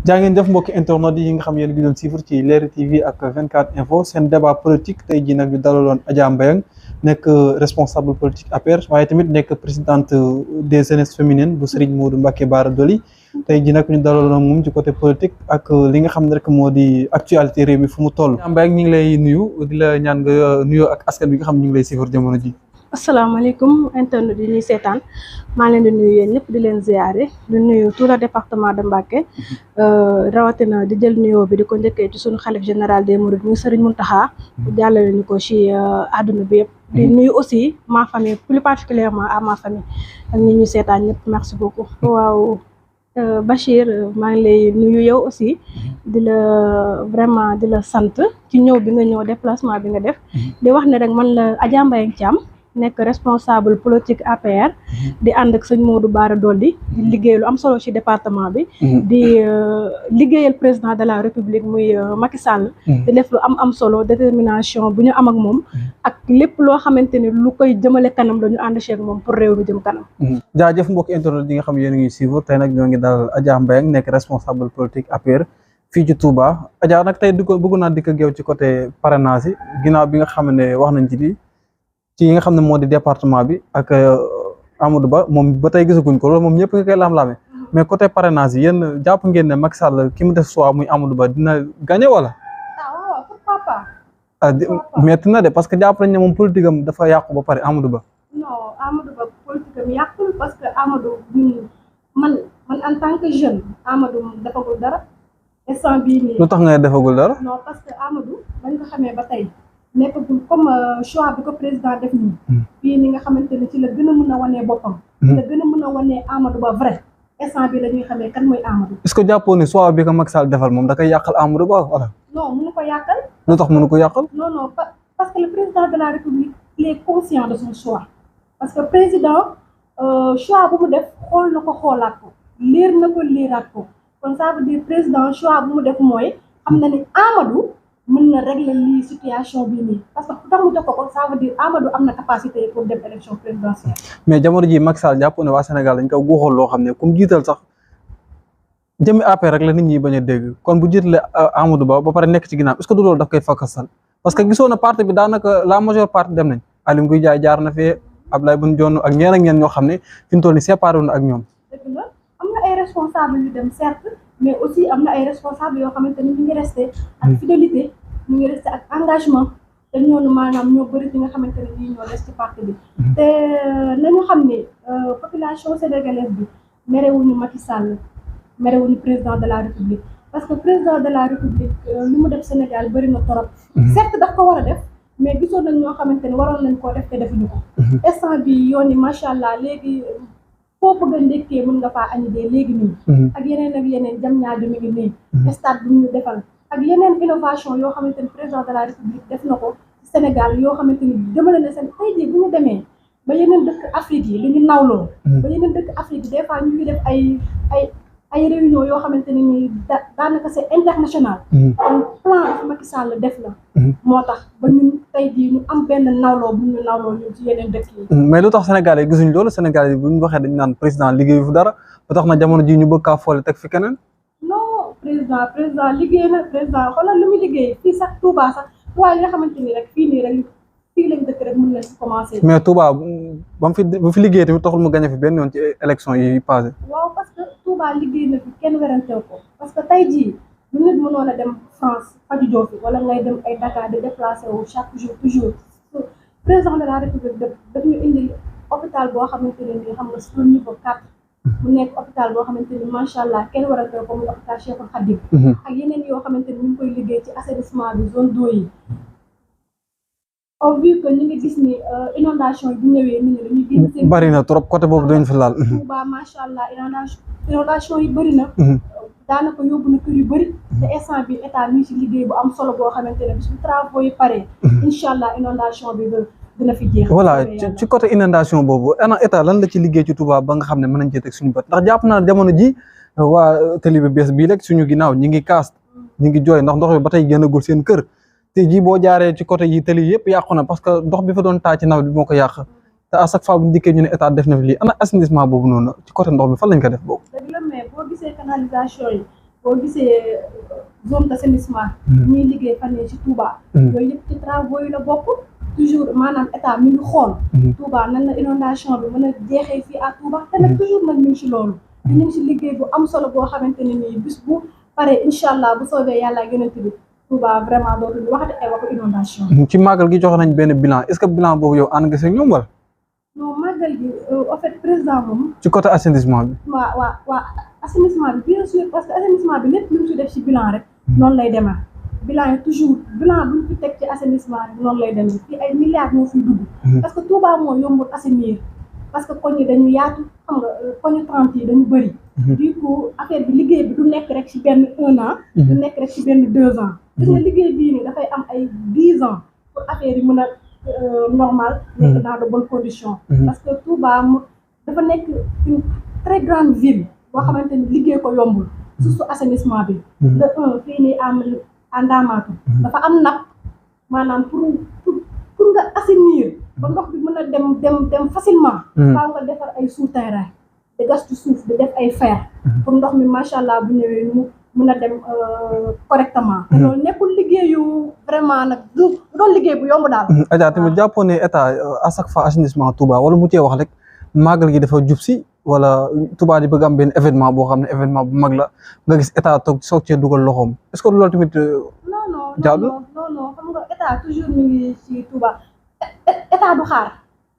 jaa ngeen jëf mbokki internet yi nga xam yéen gi doon suivre ci Leral TV ak 24 info seen débat politique tey jii nag ñu dalaloon Adja Mbayang nekk responsable politique APR waaye tamit nekk présidente des jeunesses féminines bu Serigne Modou Mbacké Bara Dolly tey jii nag ñu dalaloon moom ci côté politique ak li nga xam ne rek moo di actualité réew mi fu mu toll. Adja Mbayang ñu ngi lay nuyu di la ñaan nga nuyoo ak askan bi nga xam ñu ngi lay suivre jamono ji. asalaamaaleykum internet yi ñuy seetaan maa leen di nuyu yéen ñëpp di leen ziare di nuyu tout le département de Mbacké rawatina di jël nuyoo bi di ko njëkkee ci suñu xalif général des mourides muy Serigne Mountakha jàllale ñu ko ci àdduna bi yëpp di nuyu aussi ma famille plus particulièrement à ma famille ak ñi ñuy seetaan ñëpp merci beaucoup. waaw Bachir maa ngi lay nuyu yow aussi di la vraiment di la sant ci ñëw bi nga ñëw déplacement bi nga def di wax ne rek man la Adja Mbayang Thiam nekk responsable politique APR di ànd ak sëñ Modou Bara Dolly di liggéey lu am solo ci département bi di liggéeyal président de la république muy Macky Sall di def lu am solo détermination bu ñu am ak moom ak lépp loo xamante ni lu koy jëmale kanam la ñu ànd ceeg moom pour réew mi jëm kanam. jaajëf mbokk internet yi nga xam yéen a ngi suivre tey nag ñoo ngi dalal Adja Mbayang nekk responsable politique APR fii ci Touba Adja nag tey bëgg naa dikk ak yow ci côté parrainage yi ginnaaw bi nga xam ne wax nañ ci lii ci yi nga xam ne moo di département bi ak Amadou Ba moom ba tey gisaguñ ko loolu moom ñëpp nga koy laam-laame mais côté parrainage yi yéen jàpp ngeen ne Macky Sall ki mu def choix muy Amadou Ba dina gagné wala. waaw pourquoi pas. metti na de parce que jàpp nañ ne moom politique am dafa yàqu ba pare Amadou Ba. non Amadou Ba politique am yàqul parce que Amadou man en tant que jeune Amadou defagul dara instant bii nii. lu tax nga defagul dara. non parce que Amadou bañ ko xamee ba tey. nekkagul comme choix bi ko président def nii fii ni nga xamante ne ci la gën a mën a wanee boppam la gën a mën a wanee Amadou Ba vrai instant bi la ñuy xamee kan mooy Amadou. est-ce que jàppoo ne choix bi ko Macky Sall defal moom da koy yàqal Amadou Ba wala. non mënu ko yàqal. lu tax mënu ko yàqal. non parce que le président de la république il est conscient de son choix parce que président choix bu mu def xool na ko xoolaat ko liir na ko liiraat ko kon ça veut dire président choix bu mu def mooy xam na ni Amadou mën na régler lii situation bii nii parce que tax mu jox ko ça veut dire Amadou am na capacité pour dem élection présidentielle. mais jamono ji Macky Sall jàpp ne waa Sénégal dañ ko guuxal loo xam ne comme jiital sax jëmmi APR rek la nit ñi bañ a dégg kon bu jiitalee Amadou Ba ba pare nekk ci ginnaaw est-ce que du loolu daf koy fakkasal parce que gisoon na parti bi daanaka la majeure partie dem nañ Aly Ngouille Ndiaye jaar na fee Abdoulaye Boun Dionne ak ñeen ñoo xam ne fi mu toll nii séparé wu na ak ñoom. dëgg la am na ay responsables yu dem certes mais aussi am na ay responsables yoo xamante ni ñu ngi resté ak fidélité ñu ngi resté ak engagement te ñooñu maanaam ñoo bëri ci nga xamante ne ñii ñoo des ci parti bi te nañu xam ne population sénégalaise bi merewuñu Macky Sall merewuñu président de la république parce que président de la république lu mu def Sénégal bëri na torop certes daf ko war a def mais gisoon nañ ñoo xamante ne waroon nañ koo def te defuñu ko instant bi yoon yi macha allah léegi foo bëgg a ndekkee mën nga faa añi dee léegi nii ak yeneen jam ñaajo mi ngi nii stade bu ñu defal ak yeneen innovation yoo xamante ni président de la république def na ko Sénégal yoo xamante ni jëmale na seen tey jii bu ñu demee ba yeneen dëkk Afrique yi lu ñu nawloo ba yeneen dëkk Afrique yi des fois ñu ngi def ay réunion yoo xamante ne ni daanaka c'est international kon plan dafa Macky Sall def la moo tax ba ñun tey jii ñu am benn nawloo bu ñu nawloo ñu ci yeneen dëkk yi mais lu tax Sénégal yi gisuñ loolu Sénégal yi bu ñu waxee dañu naan président liggéeyu fu dara ba tax na jamono ji ñu bëgg kaa foole teg fi keneen. non président liggéey na président xoolal lu muy liggéey fii sax Touba sax waaye li nga xamante ni rek fii lañ dëkk rek mën nañ si commencé. mais Touba ba mu fi liggéey tamit taxul mu gagné fi benn yoon ci élection yi passé. waaw parce que Touba liggéey na fi kenn werantew ko parce que tey jii lu nit mënoon a dem France faju joofi wala ngay dem ay Dakar di déplacé wu chaque jour toujours président de la république daf ñu indi hôpital boo xamante ne nii xam nga sur niveau 4 mu nekk hôpital boo xamante ni macha allah kenn werantew ko muy hôpital Cheikhoul Khadim ak yeneen yoo xamante ni ñu ngi koy liggéey ci assainissement bi zone d'eau yi au vu que ñu ngi gis ni inondation yi bu ñëwee nit ñi dañuy génn seen bari na trop côté boobu dañ fi laal. Touba macha allah inondation yi bëri na daanaka yóbbu na kër yu bëri te instant bi état ñu ngi ci liggéey bu am solo boo xamante ne bis bu travaux yi paree incha allah inondation bi dina fi jeex. voilà ci côté inondation boobu ana état lan la ci liggéey ci Touba ba nga xam ne mën nañ cee teg suñu bët ndax jàpp naa jamono ji waa télé bi bees bii rek suñu ginnaaw ñi ngi kaas ñi ngi jooy ndax ndox bi ba tey génnagul seen kër te ji boo jaaree ci côté yi télé yëpp yàqu na parce que ndox bi fa doon taa ci nawet bi moo ko yàq te à chaque fois bu ñu dikkee ñu ne état def na fi lii ana assainissement boobu noonu ci côté ndox bi fan lañ ko def boobu. dëgg la mais boo gisee canalisation yi boo gisee zone d'assainissement ñuy liggéey fan yii ci Touba yooyu yëpp ci travaux yi la bokk toujours maanaam état mi ngi xool Touba nan la inondation bi mën a jeexee fii à Touba te nag toujours nag ñu ngi ci loolu te ñu ngi ci liggéey bu am solo boo xamante ne nii bis bu pare incha allah bu soobee yàlla ak yonent bi Touba vraiment dootuñu waxati ay waxu inondation ci màggal gi joxe nañ benn bilan est-ce que bilan boobu yow ànd nga si ñoom wala. non màggal gi en fait président moom ci côté assainissement bi. waa assainissement bi bien sûr parce que assainissement bi lépp lu mu ci def ci bilan rek noonu lay demee bilan yi toujours bilan bu ñu fi teg ci assainissement rek noonu lay demee fii ay milliards ñoo fiy dugg parce que Touba moo yombul assainir parce que koñ yi dañu yaatu xam nga koñu 30 yi dañu bëri du coup affaire bi liggéey bi du nekk rek ci benn 1 an du nekk rek ci benn 2 ans gis nga liggéey bii nii dafay am ay 10 ans pour affaire yi mën a normal nekk dans de bonnes conditions parce que Touba dafa nekk une très grande ville boo xamante ni liggéey ko yombul surtout assainissement bi de un fii nii am Ndamatou dafa am napp maanaam pour nga assainir ba ndox bi mën a dem facilement faaw nga defar ay souterrain di gas ci suuf di def ay fer pour ndox mi macha allah bu ñëwee mu mën a dem correctement te loolu nekkul liggéeyu vraiment nag du doon liggéey bu yomb daal Adja tamit jàppoon ne état à chaque fois assainissement Touba wala mu cee wax rek màggal gi dafa jub si wala Touba di bëgg am benn événement boo xam ne événement bu mag la nga gis état toog soog cee dugal loxoom est-ce que loolu tamit jaadu non xam nga état toujours mi ngi ci Touba état du xaar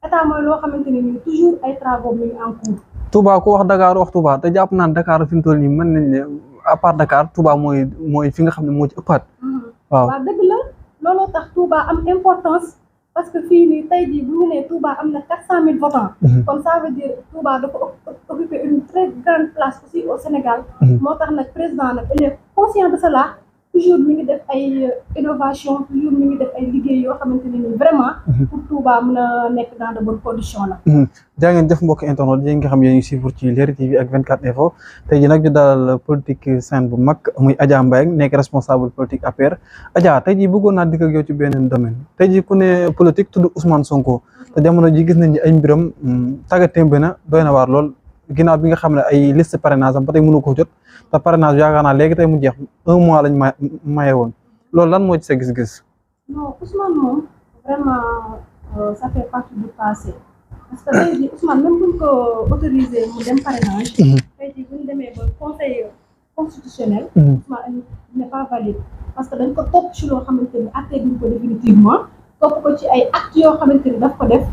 état mooy loo xamante ne nii toujours ay travaux mi ngi en cours Touba ku wax Dakar wax Touba te jàpp naan Dakar fi mu toll nii mën nañ ne à part Dakar Touba mooy fi nga xam ne moo ci ëppaat waaw dëgg la looloo tax Touba am importance parce que fii nii tey jii bu ñu nee Touba am na 400 000 votants kon ça veut dire Touba dafa occuper une très grande place aussi au Sénégal moo tax nag président nag il est conscient de cela toujours mi ngi def ay innovation toujours mi ngi def ay liggéey yoo xamante ne nii vraiment pour Touba mën a nekk dans de bonnes conditions la jaa ngeen jëf mbokk internet yi nga xam yéen ngi suivre ci Leral TV ak 24 Info tey ji nag ñu dalal politique saine bu mag muy Adja Mbayang nekk responsable politique APR Adja tey ji bëggoon naa dikk ak yow ci beneen domaine tey ji ku ne politique tudd Ousmane Sonko te jamono ji gis nañ ni ay mbiram tàggatémbe na doy na waar lool ginnaaw bi nga xam ne ay liste parrainage am ba tey mënu ko jot te parrainage yaakaar naa léegi tey mu jeex 1 mois lañ maye woon loolu lan moo ci sa gis-gis. non Ousmane moom vraiment ça fait partie du passé parce que tey jii Ousmane même buñ ko autorisé mu dem parrainage. tey jii bu ñu demee ba conseil constitutionnel. Ousmane n'est pas valide parce que dañ ko topp ci loo xamante ni acté duñ ko définitivement topp ko ci ay actes yoo xamante ni daf ko def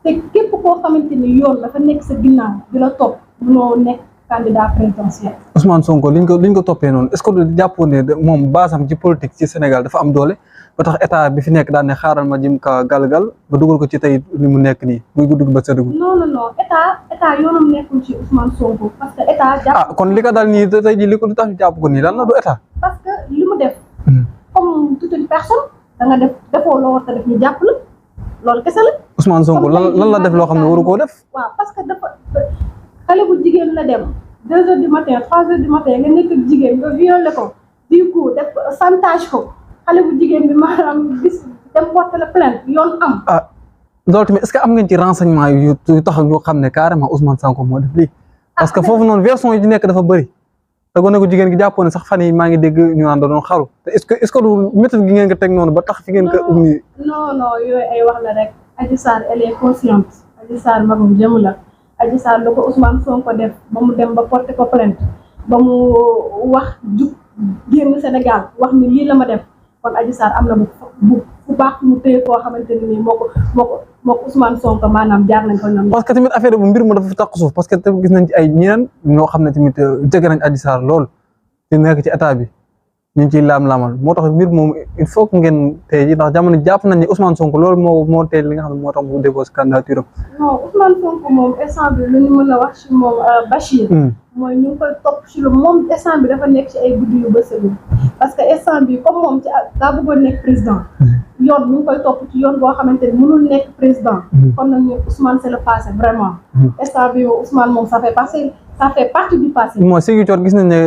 te képp koo xamante ni yoon dafa nekk sa ginnaaw di la topp munoo nekk candidat présidentiel. Ousmane Sonko liñ ko toppee noonu est-ce que jàppoon ne moom basam ci politique ci Sénégal dafa am doole ba tax état bi fi nekk daan ne xaaral ma jëm ka galgal ba dugal ko ci tey li mu nekk nii muy gudd ba sëddu. non état yoonam nekkul ci Ousmane Sonko parce que état. jàpp kon li ko dal nii tey jii li ko tax jàpp ko nii lan la du état. parce que li mu def. comme toute une personne da nga defoo loo war a def ñu jàpp la loolu kese la. Ousmane Sonko lan la def loo xam ne waru koo def. waaw parce que dafa xale bu jigéen la dem 2 heures du matin 3 heures du matin nga nekk ak jigéen nga violé ko du coup def chantage ko xale bu jigéen bi maanaam gis dem porter la plainte yoon am. loolu tamit est-ce que am ngeen ci renseignement yu tax ñu xam ne carrément Ousmane Sonko moo def lii. parce que foofu noonu version yi ci nekk dafa bëri. te gone ko jigéen gi jàppoon ne sax fan yi maa ngi dégg ñu naan da doon xaru te est-ce que du méthode gi ngeen ko teg noonu ba tax fi ngeen ko indi. non yooyu ay wax la rek Adji Sarr elle est consciente Adji Sarr magum jëm la Adji Sarr la ko Ousmane Sonko def ba mu dem ba porter ko plainte ba mu wax jug génn Sénégal wax ni lii la ma def kon Adji Sarr am na bu baax mu téye koo xamante ne nii moo ko Ousmane Sonko maanaam jaar nañ ko ñoom. parce que tamit affaire bu mbir ma dafa taq suuf parce que tamit gis nañ ci ay ñeneen ñoo xam ne tamit jege nañ Adji Sarr lool di nekk ci état bi ñu ngi ciy laam-laamal moo tax mbir moom il faut que ngeen tey ji ndax jamono jàpp nañ ne Ousmane Sonko loolu moo tey li nga xam ne moo tax mu déposé candidature am. non Ousmane Sonko moom instant bi lu ñu mën a wax ci moom Bachir. mooy ñu ngi koy topp ci lu moom instant bi dafa nekk ci ay guddi yu bësëlu parce que instant bi comme moom ci daa bëggoon nekk président yoon ñu ngi koy topp ci yoon boo xamante ni mënul nekk président kon nag ñu Ousmane c'est le passé vraiment instant bi Ousmane moom ça fait partie du passé. mooy Ziguinchor gis nañ ne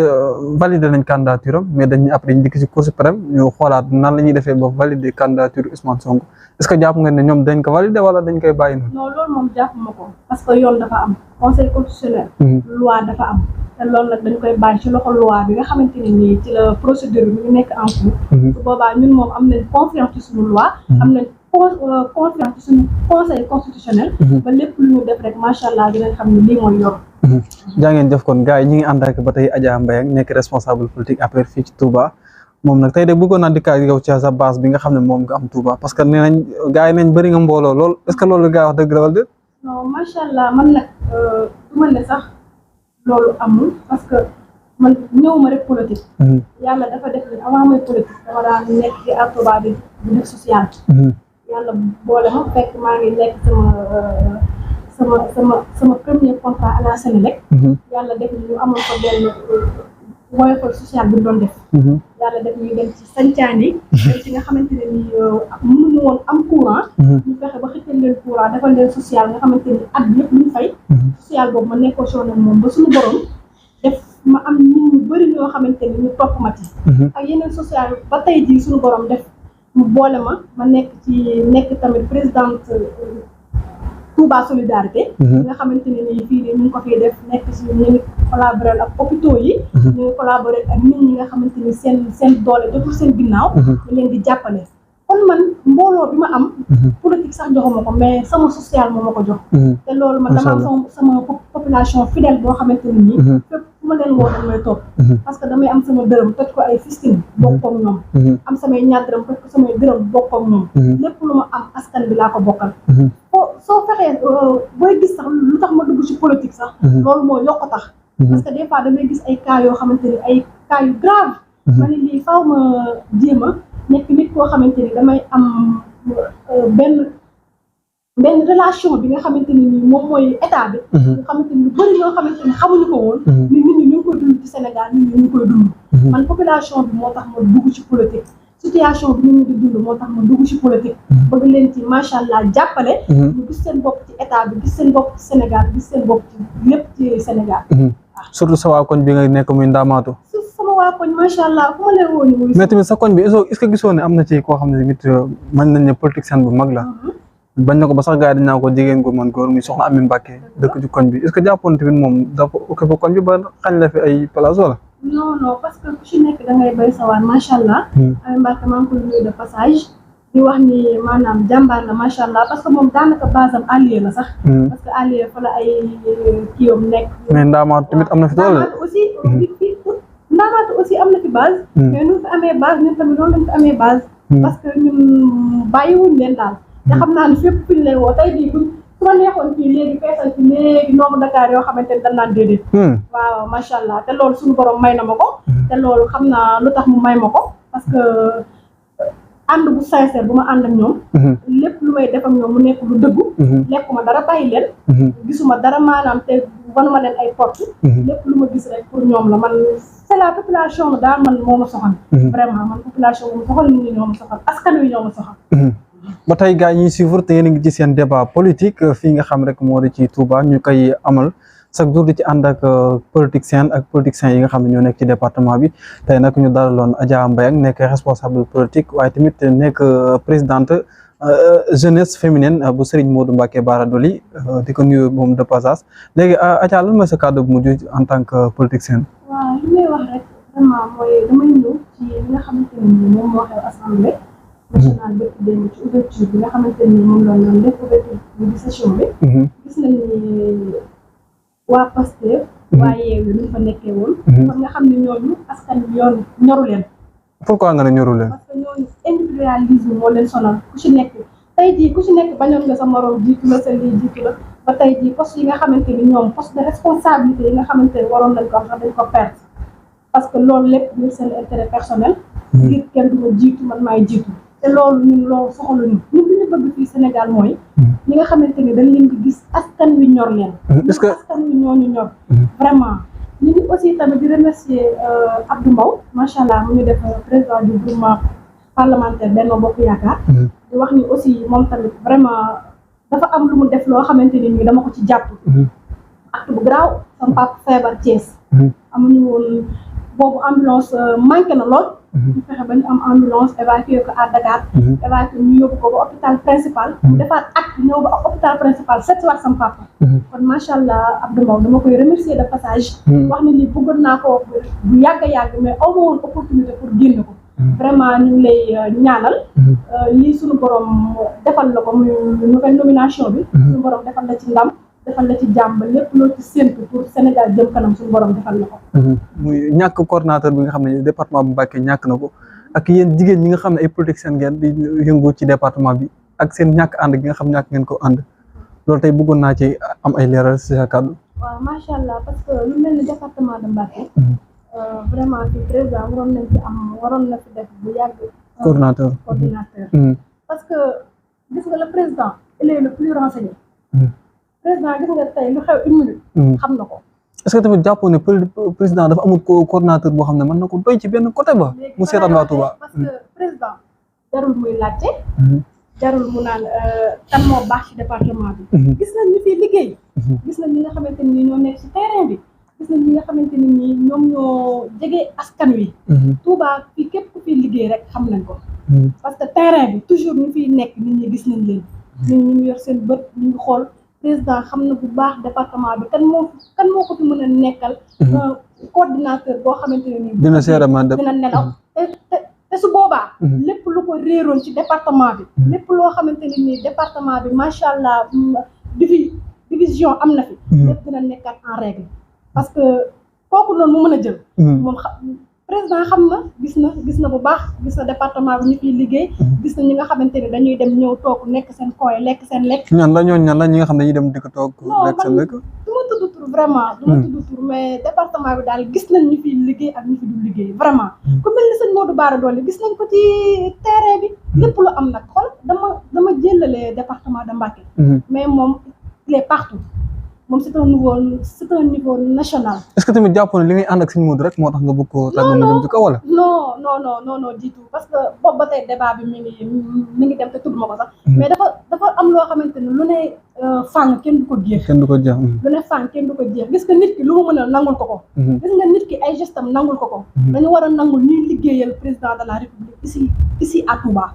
validé nañ candidature am mais dañuy après ñu dikk ci Cour suprême ñu xoolaat nan la ñuy defee ba valider candidature Ousmane Sonko est-ce que jàpp nga ne ñoom dañ ko valider wala dañ koy bàyyi noonu. non loolu moom jàpp ma ko parce que yoon dafa am conseil constitutionnel. loi dafa am te loolu nag dañ koy bàyyi ci loxo loi bi nga xamante ne nii ci la procédure bi mu ngi nekk en cours. su boobaa ñun moom am nañ confiance ci suñu loi. am nañ confiance ci suñu conseil constitutionnel. ba lépp lu ñu def rek macha allah dinañ xam ne lii mooy yoon. jaa ngeen jëf kon gars yi ñu ngi ànd ak ba tey Adja Mbayang nekk responsable politique APR fii ci Touba moom nag tey de bëggoon naa dikkaat yow ci sa base bi nga xam ne moom nga am Touba parce que nee nañ gars yi nañ bëri nga mbooloo lool est-ce que loolu gars wax dëgg la wala déet. non macha allah man nag du ma ne sax loolu amul parce que man ñëwuma rek politique. yàlla dafa def ni avant mooy politique dama daan nekk ci à Touba bi bu def social. yàlla boole ma fekk maa ngi nekk sama premier contrat à la Sénélec. yàlla def ni ñu amoon ko benn woyofal social bi doon def. yàlla def ñuy dem ci sancaan yi. dem ci nga xamante ne ni mënuñu woon am courant. ñu fexe ba xëccal leen courant defal leen social nga xamante ni at bi yëpp ñu fay. social boobu ma nekkoo sonal moom ba suñu borom def ma am nit ñu bëri ñoo xamante ni ñu topp ma ci. ak yeneen social ba tey jii suñu borom def mu boole ma nekk tamit présidente Touba Solidarité. nga xamante ne nii fii nii ñu ngi ko fiy def nekk ci ñu ngi collaboré ak hôpitaux yi. ñu ngi collaboré ak nit ñi nga xamante ni seen doole jotul seen ginnaaw. ñu leen di jàppale. kon man mbooloo bi ma am. politique sax joxuma ko mais sama social moo ma ko jox. te loolu man dama am sama population fidèle boo xamante ne nii. fépp fu ma leen woo dañ may topp. parce que damay am sama dërëm toj ko ay fistine bokk ak ñoom. am samay ñaar dërëm toj ko samay dërëm bokk ak ñoom. lépp lu ma am askan bi laa ko bokkal. soo fexee booy gis sax lu tax ma dugg ci politique sax. loolu moo yokk tax. parce que des fois damay gis ay cas yoo xamante ni ay cas yu grave. ma ne lii faaw ma jéem a nekk nit koo xamante ni damay am benn relation bi nga xamante ni nii moom mooy état bi. nga xamante ni lu bëri ñoo xamante ni xamuñu ko woon. ni nit ñi ñu ngi koy dund ci Sénégal nit ñi ñu ngi koy dund. man population bi moo tax ma dugg ci politique. situation bi ñu di dund moo tax ma dugg ci politique. bëgg leen ci macha allah jàppale. ñu gis seen bopp ci état bi gis seen bopp ci Sénégal gis seen bopp ci lépp ci Sénégal. surtout sa waa koñ bi nga nekk muy Ndamatou. sama waa koñ macha allah fu ma leen woo ñu. mais tamit sa koñ bi est-ce que gisoo ne am na ci koo xam ne tamit mën nañ ne politicien bu mag la. bañ na ko ba sax gars yi dañ naa ko jigéen gu mën góor muy soxna Ami Mbacké dëkk ci koñ bi est-ce que jàppoon tamit moom dafa occupé koñ bi ba xañ la fi ay place wala. non parce que ku ci nekk da ngay bay sawar macha allah. Ami Mbacké maa ngi koy nuyu de passage. di wax ni maanaam jàmbaar la macha allah parce que moom daanaka base am allié la sax. parce que allié fa la ay kiiwam nekk. mais Ndamatou tamit am na fi doole. Ndamatou aussi Ndamatou aussi am na fi base. mais nu fi amee base ñun tamit noonu lañ fi amee base. parce que ñun bàyyiwuñ leen daal. te xam naa ne fépp fi ñu lay woo tey jii su ma neexoon fii léegi feesal fi léegi noomu Dakar yoo xamante ne dañ naan déedéet. waaw macha allah te loolu suñu borom may na ma ko. te loolu xam naa lu tax mu may ma ko parce que ànd bu sincère bu ma ànd ak ñoom. lépp lu may def ak ñoom mu nekk lu dëggu. lekkuma dara bàyyi leen. gisuma dara maanaam te wanuma leen ay porte. lépp lu ma gis rek pour ñoom la man c'est la population daal man moo ma soxal. vraiment man population moo ma soxal nit ñi ñoo ma soxal askan wi ñoo ma soxal. ba tey gars yi ñuy suivre te yéen a ngi ci seen débat politique fii nga xam rek moo di ci Touba ñu koy amal chaque jour di ci ànd ak politiciens yi nga xam ne ñoo nekk ci département bi tey nag ñu dalaloon Adja Mbayang nekk responsable politique waaye tamit nekk présidente jeunesse féminine bu Serigne Modou Mbacké Bara Dolly di ko nuyu moom de passage léegi Adja lan mooy sa kàddu bu mujj en tant que politicien. waaw li may wax rek vraiment mooy damay ñëw ci li nga xamante ne moom moo xew assemblée nationale bépp démb ci ouverture bi nga xamante ni moom la doon def ouverture bi session bi. gis nañ ni waa Pastef. waa Yewwi ñu fa nekkee woon. kon nga xam ne ñooñu askan wi yoon ñoru leen. pourquoi nga ne ñoru leen. parce que ñooñu individualisme moo leen sonal ku ci nekk tey jii ku ci nekk bañoon nga sa morom jiitu la sa lii jiitu la ba tey jii poste yi nga xamante ni ñoom poste de responsabilité yi nga xamante ni waroon nañ ko am sax dañ ko perdre parce que loolu lépp ngir seen intérêt personnel. ngir kenn du ma jiitu man maay jiitu. te loolu ñun loolu soxaluñu ñun li ñu bëgg fii Sénégal mooy ñi nga xamante ni dañ leen di gis askan wi ñor leen. est-ce que askan wi ñoo ñu ñor. vraiment ñu ngi aussi tamit di remercier Abdou Mbow macha allah mu ñu def président du groupement parlementaire Benno Bokk Yaakaar. di wax ni aussi moom tamit vraiment dafa am lu mu def loo xamante ni nii dama ko ci jàpp. acte bu garaaw sama papa feebar Thiès. amuñu woon boobu ambulance manqué na lool. ñu fexe ba ñu am ambulance évacuer ko à Dakar. évacuer ñu yóbbu ko ba hôpital principal. mu defaat acte ñëw ba hôpital principal seet si waat sama papa. kon macha allah Abdou Mbow dama koy remercier de passage. wax ni lii bëggoon naa ko bu yàgg a yàgg mais aw ma woon opportunité pour génn ko. vraiment ñu ngi lay ñaanal. lii suñu borom defal la ko muy nouvelle nomination bi. suñu borom defal la ci ndam. defal la ci jàmm lépp loo ci séntu pour Sénégal jëm kanam suñu borom defal la ko. muy ñàkk coordonnateur bi nga xam ne département bu Mbacké ñàkk na ko ak yéen jigéen ñi nga xam ne ay politiciens ngeen di yëngu ci département bi ak seen ñàkk ànd gi nga xam ñàkk ngeen ko ànd loolu tey bëggoon naa ci am ay leeral si sa kàddu. waaw macha allah parce que lu mel ni département de Mbacké. vraiment ci président waroon na fi def bu yàgg. coordinateur. parce que gis nga le président il est le plus renseigné. président gis nga tey lu xew une minute. xam na ko. est-ce que tamit jàppoo ne président dafa amul coordinateur boo xam ne mën na ko doy ci benn côté ba. mu seetaan waa Touba. parce que président jarul muy laajte. jarul mu naan kan moo baax ci département bi. gis nañ ñu fiy liggéey. gis nañ ñi nga xamante ni ñoo nekk ci terrain bi. gis nañ ñi nga xamante ni ñoom ñoo jege askan wi. Touba fii képp ku fiy liggéey rek xam nañ ko. parce que terrain bi toujours ñu fiy nekk nit ñi gis nañ leen. nit ñi ñu yor seen bët ñu ngi xool. président xam na bu baax département bi kan moo ko fi mën a nekkal. coordinateur boo xamante ne nii. dina nelaw te su boobaa. lépp lu ko réeroon ci département bi. lépp loo xamante ne nii département bi macha allah division am na fi. lépp dina nekkat en règle. parce que kooku noonu mu mën a jël. moom président xam na gis na bu baax gis na département bi ñu fiy liggéey. gis na ñi nga xamante ne dañuy dem ñëw toog nekk seen coin lekk seen lekk. ñan la ñi nga xam ne dañuy dem di ko toog. lekk seen lekk du ma tudd tur vraiment. du ma tudd tur mais département bi daal gis nañ ñu fiy liggéey ak ñu fi dul liggéey vraiment. ku mel ni sëñ Modou Bara Dolly gis nañ ko ci terrain bi. lépp lu am nag xool dama jëlale département de Mbacké. mais moom il est partout. moom c'est un niveau national. Est-ce que tamit jàpp na li ngay ànd ak Sëñ Modou rek moo tax nga bëgg ko tàggat mu dem ci kaw wala. non du tout parce que boobu ba tey débat bi mi ngi dem te tudd ma ko sax. mais dafa am loo xamante ne lu ne fàng kenn du ko jeex. lu ne fàng kenn du ko jeex gis nga nit ki lu mu mën a nangul ko. gis nga nit ki ay gestam nangul ko. dañu war a nangul ñuy liggéeyal président de la République ici à Touba.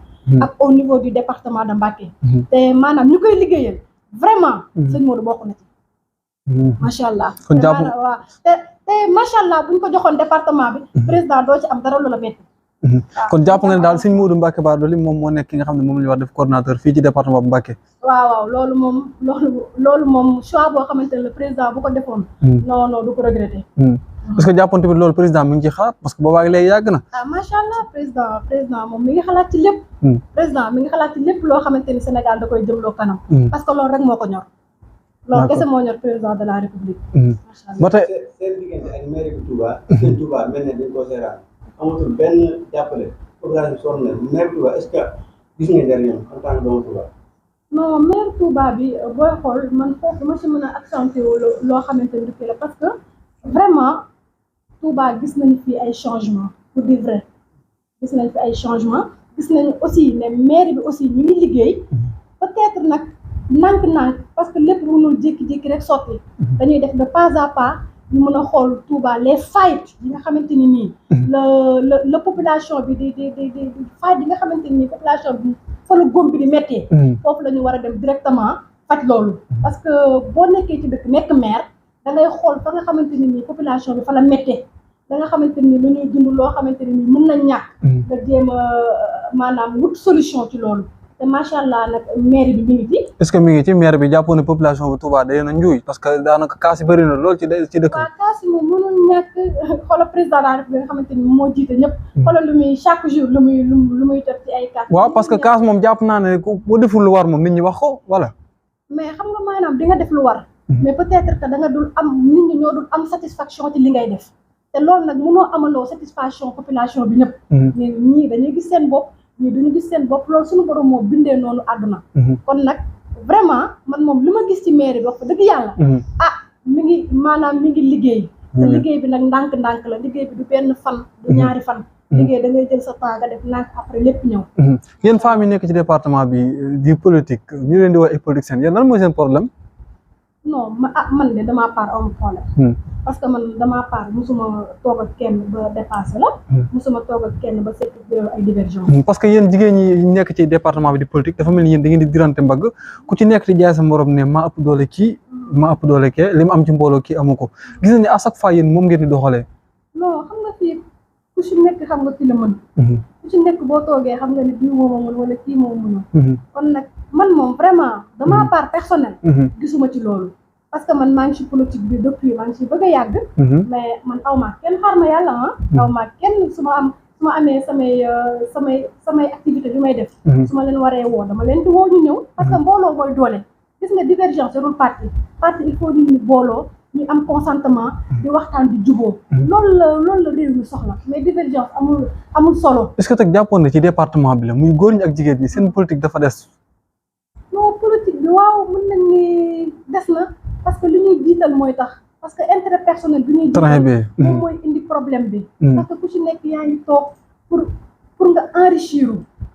ak au niveau du département de Mbacké. te maanaam ñu koy liggéeyal vraiment Sëñ Modou bokk na ci. macha allah kon jàpp waaw te macha allah bu ñu ko joxoon département bi. président doo ci am dara lu la bett. kon jàpp nga ne daal Sëñ Modou Mbacké Bara Dolly moom moo nekk ki nga xam ne moom la ñu war def coordonnateur fii ci département bu Mbacké. waaw loolu moom choix boo xamante ne le président bu ko defoon. non du ko regretter. parce que jàppoon tamit loolu président mi ngi ci xalaat parce que boobaa léegi yàgg na. macha allah président moom mi ngi xalaat ci lépp. président mi ngi xalaat ci lépp loo xamante ni Sénégal da koy jëmloo kanam. parce que loolu rek moo ko ñor. loolu kese moo ñor président de la république. macha allah ba tey seen diggante ak maire bu Touba. seen Touba mel ne dañ koo seeraan amatul benn jàppale population sonn na maire Touba est-ce que gis nga njëriñam en tant que doomu Touba. non maire Touba bi booy xool man foofu ma si mën a accentuer loo xamante ni la parce que vraiment Touba gis nañu fi ay changements pour dire vrai gis nañu fi ay changements gis nañu aussi ne maire bi aussi ñu ngi liggéey peut-être nag. nànk-nànk parce que lépp mënul jékki-jékki rek sotti dañuy def de pas à pas ñu mën a xool Touba les failles yi nga xamante ni nii la population bi di failles yi nga xamante ni nii population bi fa la góom bi di méttee foofu la ñu war a dem directement faj loolu parce que boo nekkee ci dëkk nekk maire da ngay xool fa nga xamante ni nii population bi fa la méttee da nga xamante ni lu ñuy dund loo xamante ni nii mën na ñàkk nga jéem a maanaam wut solution ci loolu te macha allah nag maire bi mi ngi ci. est-ce que mi ngi ci maire bi jàppoon ne population bu Touba day na njuuy parce que daanaka kaas yi bëri na lool ci dëkk bi. waaw kaas yi moom mënul ñàkk xoolal président de la République nga xamante ni moo jiite ñëpp. xoolal lu muy chaque jour lu muy jot ci ay kaas. waaw parce que kaas moom jàpp naa ne boo deful lu war moom nit ñi wax ko voilà. mais xam nga maanaam di nga def lu war. mais peut-être que da nga dul am nit ñi ñoo dul am satisfaction ci li ngay def te loolu nag mënoo amaloo satisfaction population bi ñëpp. ñii dañuy gis seen bopp. ñii duñu gis seen bopp loolu suñu borom moo bindee noonu àdduna kon nag vraiment man moom li ma gis ci mairie bi wax fa dëgg yàlla mi ngi liggéey te liggéey bi nag ndànk-ndànk la liggéey bi du benn fan du ñaari fan liggéey da ngay jël sa temps nga def ndànk après lépp ñëw yéen femmes yi nekk ci département bi di politique ñu leen di wax ay politiciens yéen lan mooy seen problème non man de dama part am problème parce que man dama part musuma toog ak kenn ba dépassé la musuma toog ak kenn ba sekk ay divergence parce que yéen jigéen ñi nekk ci département bi di politique dafa mel ni yéen da ngeen di dirante mbagg ku ci nekk di jaay sa morom ne maa ëpp doole kii maa ëpp doole kee li mu am ci mbooloo kii amu ko gis nañ ne à chaque fois yéen moom ngeen di doxalee. non xam nga fii ku ci nekk xam nga ki la mën ku ci nekk boo toogee xam nga ni bii moo ma mën wala kii moo mën kon nag man moom vraiment dama part personnel gisuma ci loolu parce que man maa ngi ci politique bi depuis maa ngi ci bëgg a yàgg mais man aw ma kenn xaar ma yàlla aw ma kenn su ma amee samay activité yu may def su ma leen waree woo dama leen di woo ñu ñëw parce que mbooloo mooy doole gis nga divergence yorul parti il faut ñu booloo ñu am consentement di waxtaan di juboo loolu la réew mi soxla mais divergence amul solo. est-ce que teg jàppoon na ci département bi la muy góor ñi ak jigéen ñi seen politique dafa des. non politique bi waaw mën nañ ni des na parce que li ñuy jiital mooy tax parce que intérêt personnel bi ñuy jiital moom mooy indi problème bi parce que ku ci nekk yaa ngi toog pour nga enrichir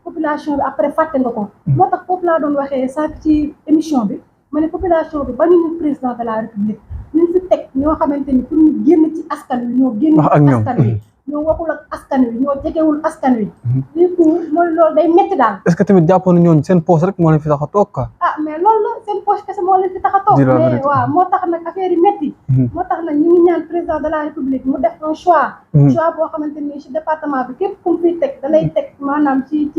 population bi après fàtte nga ko moo tax foofu laa doon waxee sànq ci émission bi ma ne population bi ba ñu président de la république ñu fi teg ñoo xamante ni pour ñu génn ci askan wi ñoo génn ci askan wi ñoo waxul ak askan wi ñoo jegewul askan wi du coup mooy loolu day métti daal. est-ce que tamit jàppoon na ñooñu seen poche rek moo leen fi tax a toog quoi. mais loolu la seen poche kese moo leen fi tax a toog mais waaw moo tax nag affaire yi métti moo tax nag ñu ngi ñaan président de la république mu def un choix boo xamante ni ci département bi képp ku mu fiy teg da lay teg maanaam ci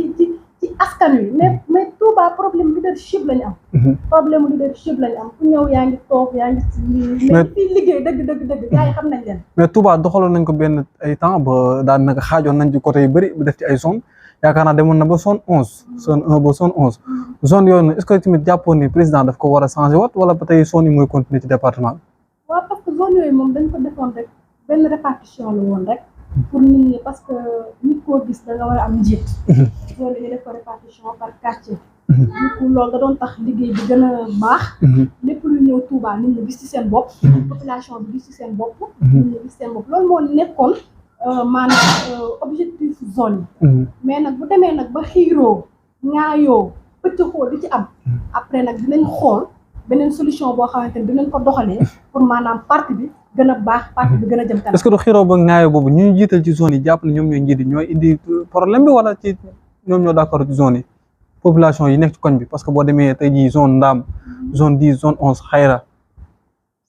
askan wi mais Touba problème leadership lañu am problème leadership lañu am ku ñëw yaa ngi toog yaa ngi mais fii liggéey dëgg gars yi xam nañ leen mais Touba doxaloon nañ ko benn ay temps ba daan naka xaajoon nañ ci côté yu bëri bu def ci ay zone yaakaar naa demoon na ba zone 11 zone 1 ba zone 11 zone yooyu nag est-ce que tamit jàppoon ni président daf ko war a changer waat wala ba tey zone yi mooy continuer ci département bi. waaw parce que zone yooyu moom dañ ko defoon rek benn répartition la woon rek pour nit ñi parce que nit koo gis da nga war a am njiit zone yi def ko répartition par quartier du coup loolu da doon tax liggéey bi gën a baax lépp lu ñëw Touba nit ñi gis ci seen bopp population bi gis ci seen bopp nit ñi gis seen bopp loolu moo nekkoon maanaam objectif zone yi mais nag bu demee nag ba xiiroo ŋaayoo pëccëxoo di ci am après nag dinañ xool beneen solution boo xamante ni dinañ ko doxalee pour maanaam parti bi gën a baax parti bi gën a jëm kanam. est-ce que du xiroo ba ŋaayoo boobu ñu jiital ci zone yi jàpp ne ñoom ñooy njiit ñooy indi problème bi wala ci ñoom ñoo d'accord ci zone yi population yi nekk ci koñ bi parce que boo demee tey jii zone Ndam zone 10 zone 11 Xayra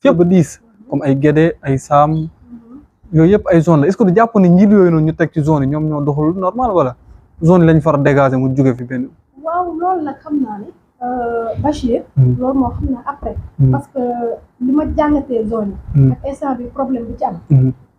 fépp ba 10 comme ay Guédé ay Sam yooyu yëpp ay zone la est-ce que du jàpp ne njiit yooyu noonu ñu teg ci zone yi ñoom ñoo doxul normal wala zone yi lañ far dégager mu jóge fi benn. waaw loolu nag xam naa ne Bachir loolu moo xam naa après parce que li ma jàngatee zone yi ak instant bi problème bi ci am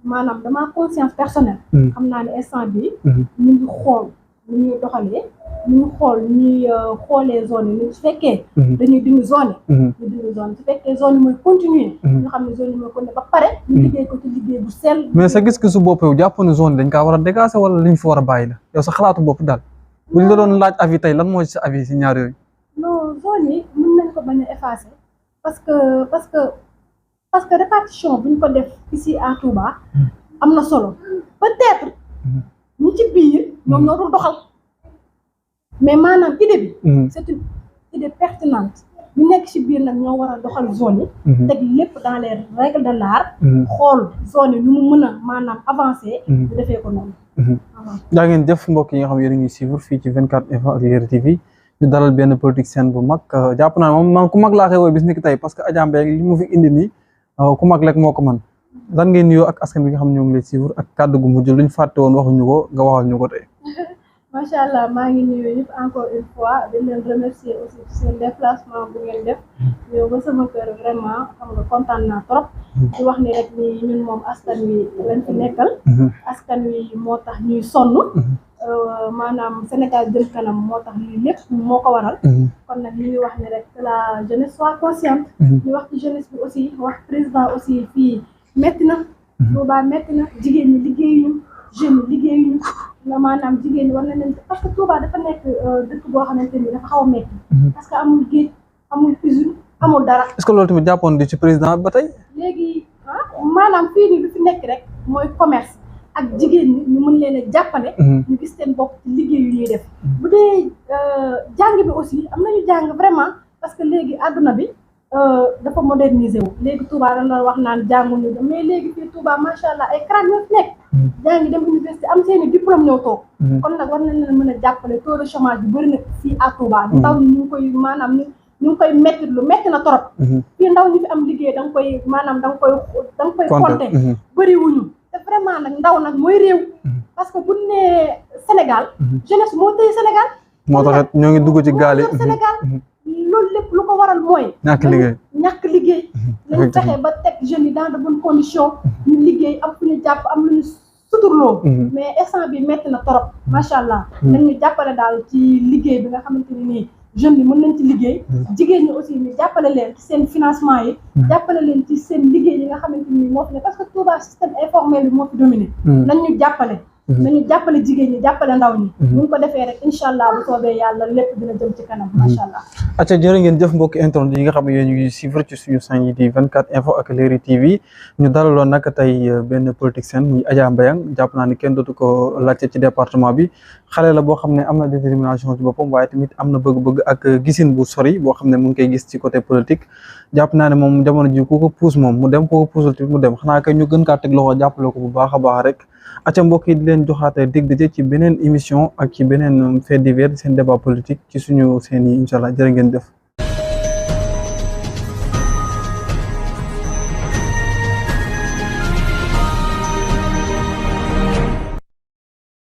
maanaam damaa conscience personnelle xam naa ne instant bi ñu ngi xool ni ñuy doxalee ñu ngi xool ñuy xoolee zone yi ni su fekkee dañuy dindi zone yi ñu dindi zone su fekkee zone yi mooy continuer ñu xam ne zone yi mooy continuer ba pare ñu liggéey ko ci liggéey bu sell mais sa gis-gisu bopp yow jàpp ne zone yi dañ kaa war a dégager wala liñ fi war a bàyyi la yow sa xalaatu bopp daal buñ la doon laaj avis tey lan mooy sa avis si ñaar yooyu. non zone yi mën nañ ko bañ a effacer parce que répartition buñ ko def ici à Touba am na solo peut-être ñi ci biir ñoom ñoo dul doxal mais maanaam idée bi c'est une idée pertinente ñu nekk ci biir nag ñoo war a doxal zone yi teg lépp dans les règles de l'art xool zone yi nu mu mën a maanaam avancer ñu defee ko noonu daa ngeen jëf mbokk yi nga xam yéen a ngi suivre fii ci 24 info ak Leral TV ñu dalal benn politicien bu mag jàpp naa moom man ku mag laa koy woowee bis ni ki tey parce que Adja Mbengue li mu fi indi nii ku mag rek moo ko mën lan ngeen nuyoo ak askan bi nga xam ñoo ngi lay suivre ak kàddu gu mujj luñ fàtte woon waxuñu ko nga waxal ñu ko tey. macha allah maa ngi nuyu ñëpp encore une fois di leen remercier aussi ci seen déplacement bu ngeen def yow ba sama kër vraiment xam nga kontaan naa trop di wax ni rek ni ñun moom askan wi lañ fi nekkal askan wi moo tax ñuy sonn maanaam Sénégal jëm kanam moo tax lii lépp moo ko waral kon nag ñu ngi wax ni rek que la jeunesse soit consciente ñu wax ci jeunesse bi aussi wax président aussi fii métti na Touba métti na jigéen ñi liggéeyuñu jeunes yi liggéeyuñu nga maanaam jigéen ñi war na leen parce que Touba dafa nekk dëkk boo xamante ni dafa xaw a métti parce que amul géej amul usine amul dara. est-ce que loolu tamit jàppoon di ci président ba tey. léegi maanaam fii nii lu fi nekk rek mooy commerce ak jigéen ñi ñu mën leen a jàppale. ñu gis seen bopp ci liggéey yu ñuy def. bu dee jàng bi aussi am nañu jàng vraiment parce que léegi àdduna bi dafa moderniser wu léegi Touba dañ doon wax naan jànguñu dem mais léegi fii Touba macha allah ay crâne ñoo fi nekk. jaa ngi dem université am seeni diplôme ñëw toog. kon nag war nañ leen mën a jàppale taux de chômage bi bëri na fii à Touba. ndaw ñi ñu ngi koy maanaam ñu ngi koy métti lu métti na trop. fii ndaw ñi fi am liggéey da nga koy maanaam da nga koy compter. bëri wuñu te vraiment nag ndaw nag mooy réew. parce que bu nee Sénégal. jeunesse moo tëye Sénégal. moo tax ñoo ngi dugg ci gaal yi Sénégal loolu lépp lu ko waral mooy. ñàkk liggéey. nañ fexe ba teg jeunes yi dans de bonnes conditions. ñu liggéey am fu ñu jàpp am lu ñu suturloo. mais instant bi métti na trop macha allah. nañ ñu jàppale daal ci liggéey bi nga xamante ne nii jeunes yi mën nañ ci liggéey. jigéen ñi aussi ñu jàppale leen ci seen financement yi. jàppale leen ci seen liggéey yi nga xamante ni moo fi ne parce que Touba système informel bi moo fi dominé. nañ ñu jàppale. nañu jàppale jigéen ñi jàppale ndaw ñi. bu ñu ko defee rek incha allah bu soobee yàlla lépp dina jëm ci kanam macha allah. acca jërë ngeen jëf mbokki internet yi nga xam ne yéen ñu ngi suivre ci suñu chaîne yi di 24 info ak Leral TV ñu dalaloon nag tey benn politicienne muy Adja Mbayang jàpp naa ni kenn dootu ko laajte ci département bi xale la boo xam ne am na détermination ci boppam waaye tamit am na bëgg-bëgg ak gisin bu sori boo xam ne mu ngi koy gis ci côté politique jàpp naa ne moom jamono ji ku ko puus moom mu dem ku ko puusul tamit mu dem xanaa kay ñu gën kaa teg loxo jàppale ko bu baax a baax rek. acca mbokk yi di leen joxaate dig daje ci beneen émission ak ci beneen fait divers seen débat politique ci suñu seen yi incha allah jërë ngeen def